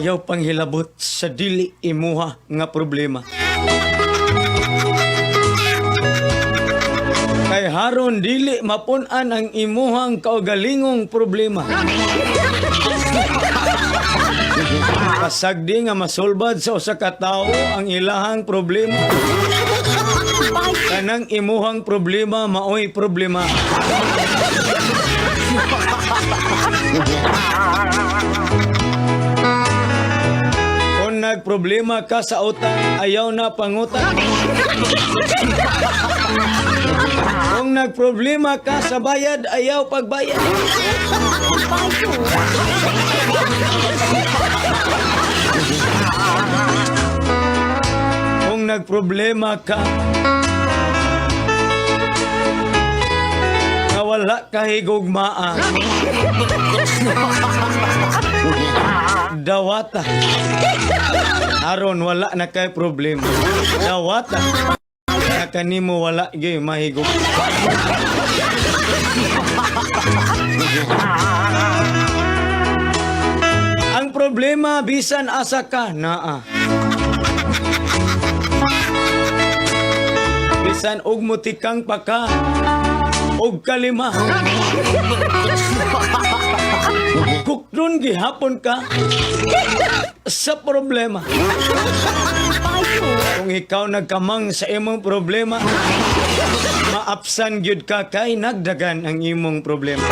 ayaw panghilabot sa dili imuha nga problema. Kay haron dili mapun-an ang imuhang kaugalingong problema. Kasagdi nga masulbad sa usa ka tawo ang ilahang problema. Kanang imuhang problema maoy problema. Kung nagproblema ka sa utang, ayaw na pangutang. Kung nagproblema ka sa bayad, ayaw pagbayad. Kung nagproblema ka na wala kahigugmaan, dawata. Aron wala na kay problema. Dawata. Na kanimo wala gyud mahigog. Ang problema bisan asa ka naa. Bisan og mutikang pa ka og kalima. Kukron gihapon ka sa problema. Kung ikaw nagkamang sa imong problema, maapsan gyud ka kay nagdagan ang imong problema.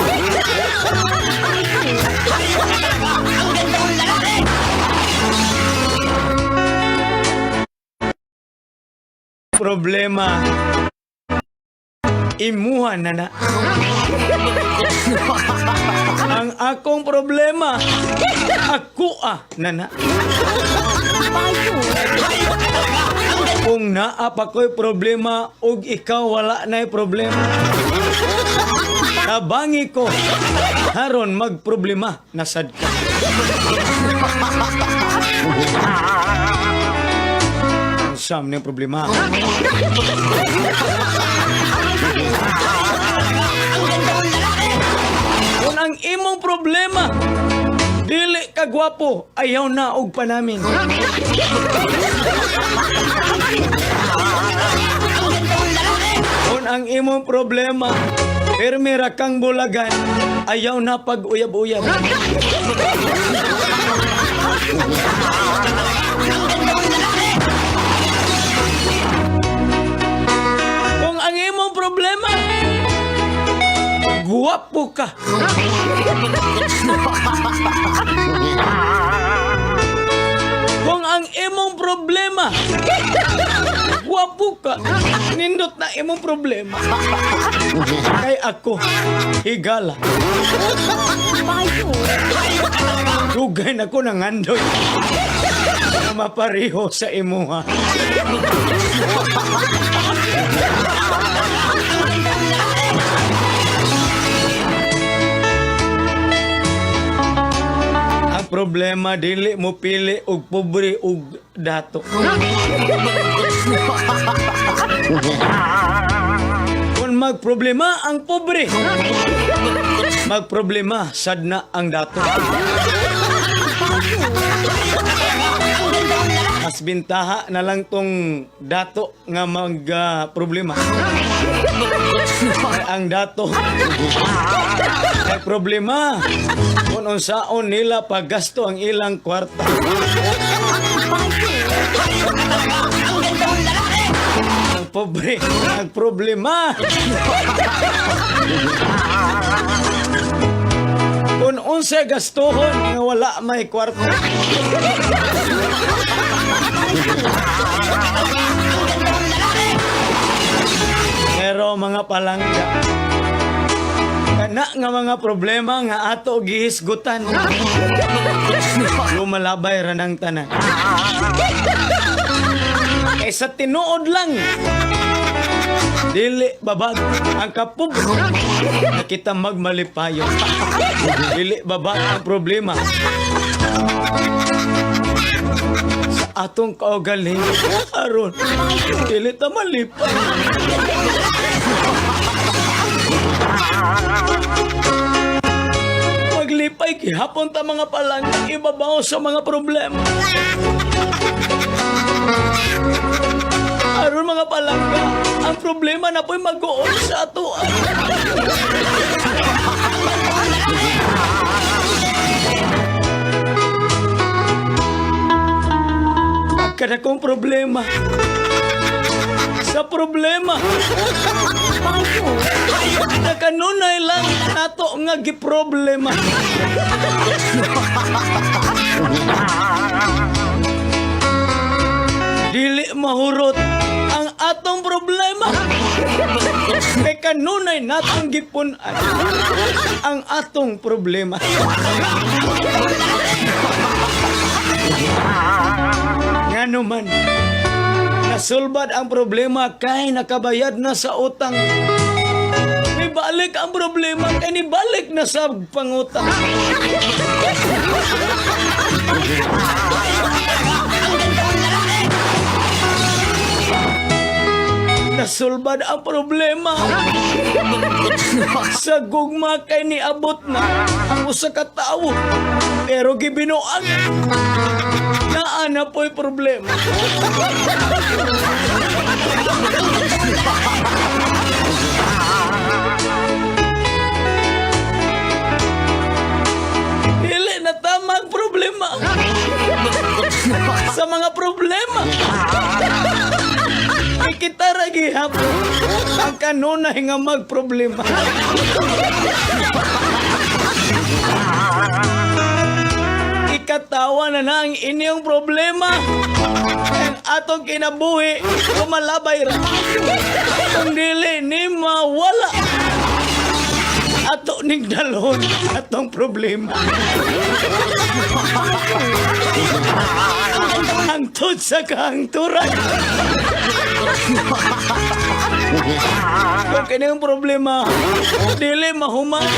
Problema imuha na. Ang akong problema ako na. Kung naa pa ko'y problema ug ikaw wala na'y problema, tabangi ko haron magproblema nasad ka. Sam ng problema. Kung ang imong problema dili ka gwapo, ayaw na og panamin. Kung ang imong problema permi ra kang bulagan, ayaw na pag-uyab-uyab. Kung ang imong problema guwapo ka, kung ang imong problema guwapo ka, nindot na imong problema. Kay ako higala, dugay na ko ng andoy na mapariho sa imuha. Ang problema dili mo pili og pobre og dato. Kung magproblema ang pobre, magproblema sad na ang dato. Mas bintaha na lang tong dato nga mag-problema. Ang dato ay problema kung unsaon nila paggasto ang ilang kwarta. Ang pobre ang problema kung unsa gastohon nga wala may kwarta. Pero mga palangga, kana nga mga problema nga ato gihisgutan, lumalabay ra ng tanan. Kay sa tinuod lang, dili babag ang kapub na kita magmalipayo. Dili babag ang problema sa atong kaugaling aron dili ta malipay. malipay gihapon ta mga palangga ibabaw sa mga problema. Aron mga palangga, ang problema na po'y mag-uol sa ato. Kada kong problema. Sa problema. Nakanunay lang nato nga giproblema. Dili mahurot ang atong problema. Kay kanunay natong gipunan ang atong problema. Ngano man, nasulbad ang problema kay nakabayad na sa utang. Nibalik ang problema kay nibalik na sa pangutang. Nasulbad ang problema. Sa gugma kay niabot na ang usa ka tawo. Pero gibinuang naana po'y problema. Dili na tama ang problema. Sa mga problema kita ra gihapon ang kanunay nga magproblema. Ikatawa na ang inyong problema. Ang atong kinabuhi kumalabay ra. Kung dili ni mawala ato ning dalhon atong problema. Hangtod sa kahangturan. Kung kanyang problema, dili mahuman.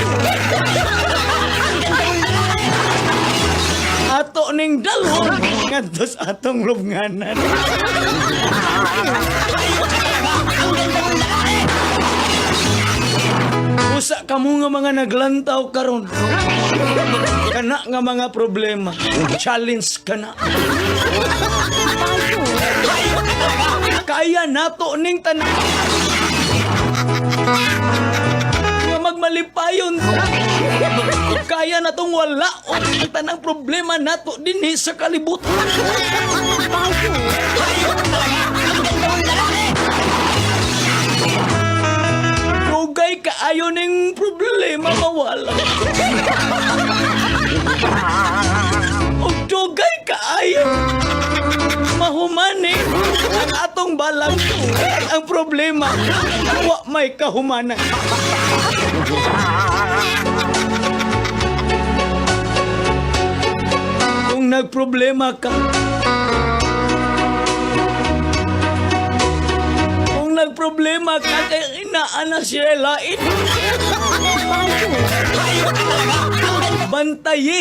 Ato ning dalhon ngadto sa atong lubnganan. Usa kamo nga mga naglantaw karon. Kana nga mga problema, challenge kana. Kaya nato ning tanan nga magmalipayon. Kaya natong wala ang tanang problema nato dinhi sa kalibutan. Dugay kaayo ning problema mawala. Og dugay kaayo mahumani ang atong balang. Ang problema wa may kahumanan. Kung nagproblema ka, nagproblema ka kay inaana siya lain. Bantayi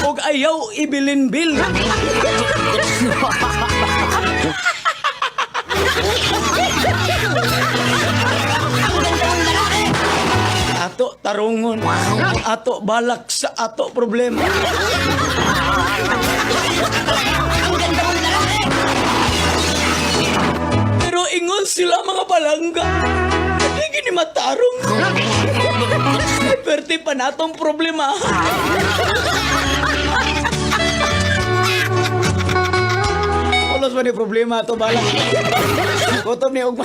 og ayaw ibilin-bil. Ato tarungon, ato balak sa ato problema. Ingon sila mga palangga. Hindi gini matarong. Pwerte pa natong problema. Ulos pa ni problema ito balang. Kotom ni Ugma.